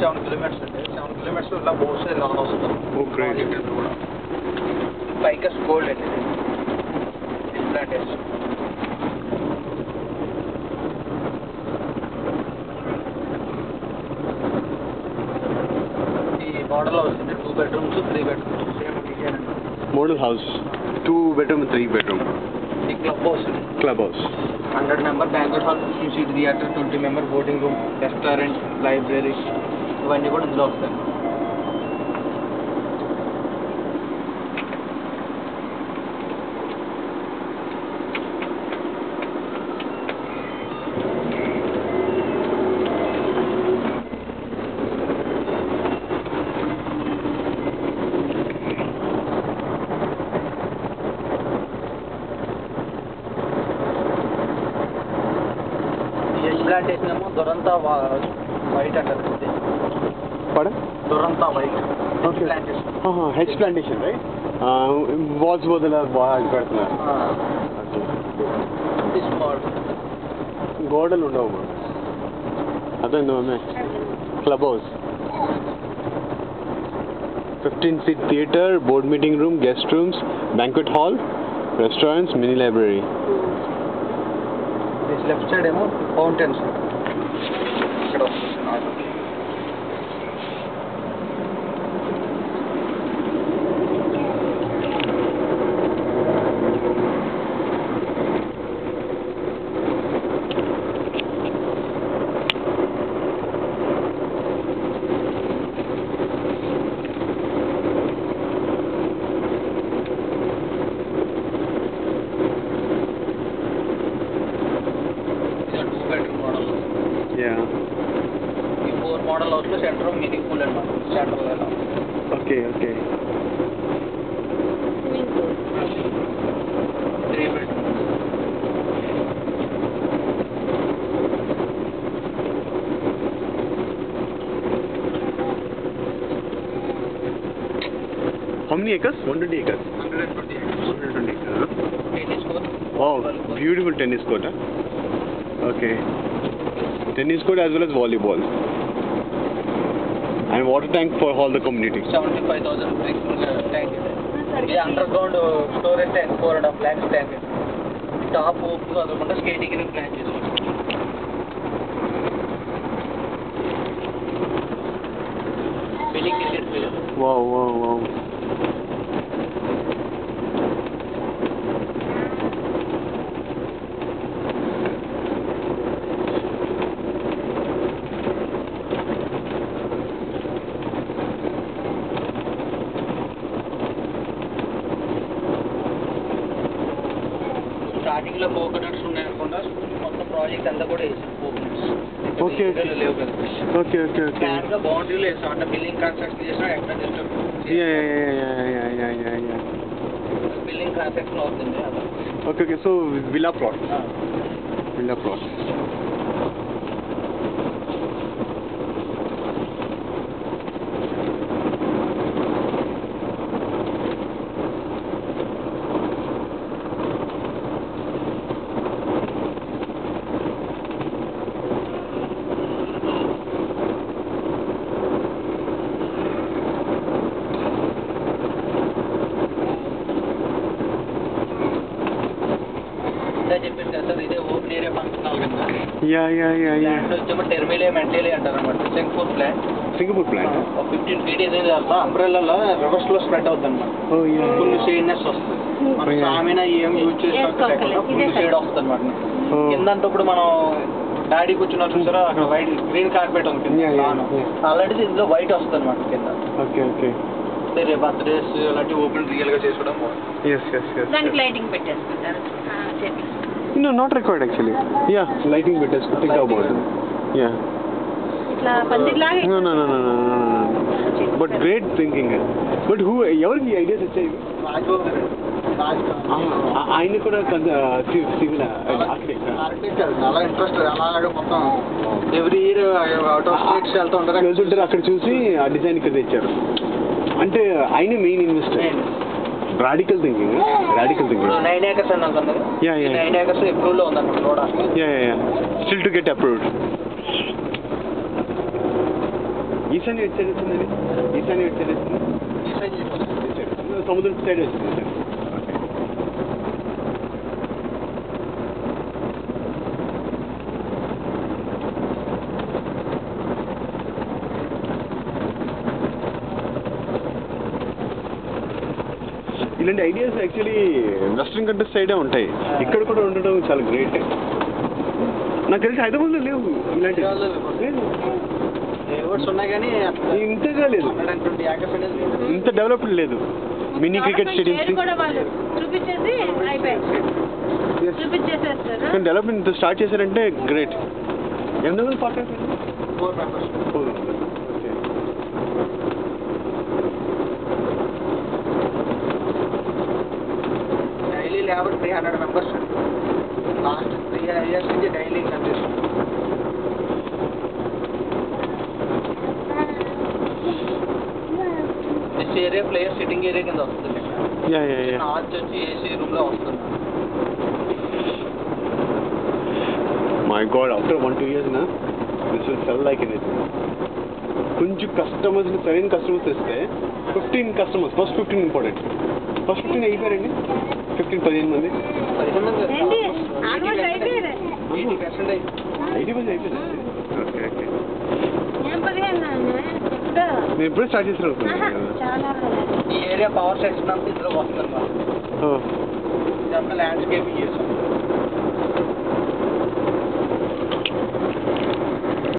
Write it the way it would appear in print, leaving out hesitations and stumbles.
7 kilometers అండి. 7 kilometers ఇలా board side run వస్తుంది. ప్రాజెక్ట్ అంతా కూడా పైకస్ గోల్డ్ అండి. Hill plantation. ఈ మోడల్ హౌస్ అండి. 2 bedrooms 3 bedrooms సేమ్ డిజైన్ అండి. Model house 2 bedroom 3 bedroom. ఈ club house 100 member banquet hall, 50 theatre, 20 member boating room, restaurant, library ఇవన్నీ కూడా ఇందులో వస్తాయి. ప్లాంటేషన్ ఏమో దొరంతా వైట్ అంటారు. దొరంతా వైట్ హెచ్ ప్లాంటేషన్ రైట్. వాల్స్ బదులు పెడుతున్నారు. గోడలు ఉండవు అదే club house 15-seat theater, board meeting room, guest rooms, banquet hall, restaurants, mini library. Left side ఏమో ఫౌంటైన్స్ ఇక్కడ వస్తుంది. ఈ 4 మోడల్ హౌస్లో సెంటర్ మినీ పూల్ అన్నమాట. Centre okay 3 bedroom. How many acres? 120 acres. 120 acres. 120 acres. Tennis court. Oh, beautiful tennis court. Okay. Tennis court as well as volleyball. And water tank for all the community. 75,000 drinking tank. ఇది underground storage tank 4.5 lakhs tank. Top open అదొకటి skating plan చేసి building cricket field. Wow. Starting లో coconuts ఉన్నాయి అనుకుంటా. మొత్తం project అంతా కూడా వేసాం కోకోనట్స్. ఓకే లేవు కదా. ఓకే ప్లాన్ గా బౌండరీలో వేసాం. అంటే బిల్డింగ్ కన్స్ట్రక్షన్ చేసినా ఎక్కడ డిస్టర్బ్ బిల్డింగ్ కన్స్ట్రక్షన్ అవుతుంది. Okay so villa plot. చెప్పాను కదా సార్, ఇదే ఓపెన్ ఏరియా ఫంక్షన్ హాల్ కింద. ప్లాంట్ వచ్చేమో టెర్మిలే మెంటేలే అంటారు అనమాట. సింగపూర్ ప్లాంట్ 15 feet ఏదైతే వెళ్తా అంబ్రెల్లా రివర్స్ లో స్ప్రెడ్ అవుతుంది అనమాట. ఫుల్ షేడ్నెస్ వస్తుంది. మన సామినా ఏం యూజ్ చేసుకోకుండా ఫుల్ షేడ్ వస్తుంది అనమాట. కింద అంటే ఇప్పుడు మనం డాడీ కూర్చున్నా చూసారా, అక్కడ వైట్ గ్రీన్ కార్పెట్ ఉంది కింద. అలాంటిది ఇందులో వైట్ వస్తుంది అనమాట కింద. రేపు బర్త్డేస్ అలాంటి ఓపెన్ రియల్ గా చేసుకోవడం. దానికి lighting పెట్టేసుకుంటారు. No, not required actually. Yeah, lighting better. Think about it. Yeah. ఇట్లా పందిర్లాగా. No. But great thinking. But who? ఎవరికి ఈ ఐడియాస్ వచ్చాయి? ఆయన కూడా సివిల్ ఆర్కిటెక్ట్ చాలా ఇంట్రెస్ట్. అలాగే మొత్తం every year out of states వెళ్తూ ఉంటారు. అక్కడ చూసి ఆ డిజైన్ ఇక్కడ తెచ్చారు. అంటే ఆయన main investor. Radical thinking. 9 acres అని అనుకున్నారు. 9 acres అప్రూవ్ లో ఉందన్నమాట road. Still to get approved. ఈశాన్య ఎటు సైడ్ వచ్చిందండి? ఈశాన్య ఎటు సైడ్ వచ్చింది? సముద్రం సైడ్ వచ్చింది. ఇలాంటి ఐడియాస్ యాక్చువల్లీ వెస్ట్రన్ కంట్రీస్ సైడే ఉంటాయి. ఇక్కడ కూడా ఉండడం చాలా గ్రేట్. నాకు తెలిసి హైదరాబాద్లో లేవు ఇలాంటి. ఉన్నాయి కానీ ఇంతగా లేదు, ఇంత డెవలప్డ్ లేదు. మినీ క్రికెట్ స్టేడియంస్ కానీ డెవలప్మెంట్ స్టార్ట్ చేశారంటే గ్రేట్. ఎంతమంది part 4 members. Daily labour 300 members. Last 3 years నుంచి డైలీ కనిపిస్తుంది. This area player sitting area కింద వస్తుంది. ఆర్చ్ వచ్చి ఏసీ రూమ్ లో వస్తుంది. మై గాడ్, ఆఫ్టర్ 1-2 years నా this will sell like anything. కొంచెం కస్టమర్స్, సరైన కస్టమర్స్ వస్తే 15 customers, ఫస్ట్ 15 ఇంపార్టెంట్. ఫస్ట్ 15 అయిపోయారండి. 15-15 మంది 80% అయిపోయింది. Okay okay. నేను ఎప్పుడూ స్టార్ట్ చేసిన ఈ ఏరియా పవర్ సెక్షన్ అంతా ఇందులోకి వస్తుంది. ఇదంతా ల్యాండ్స్కేపింగ్ చేసాం.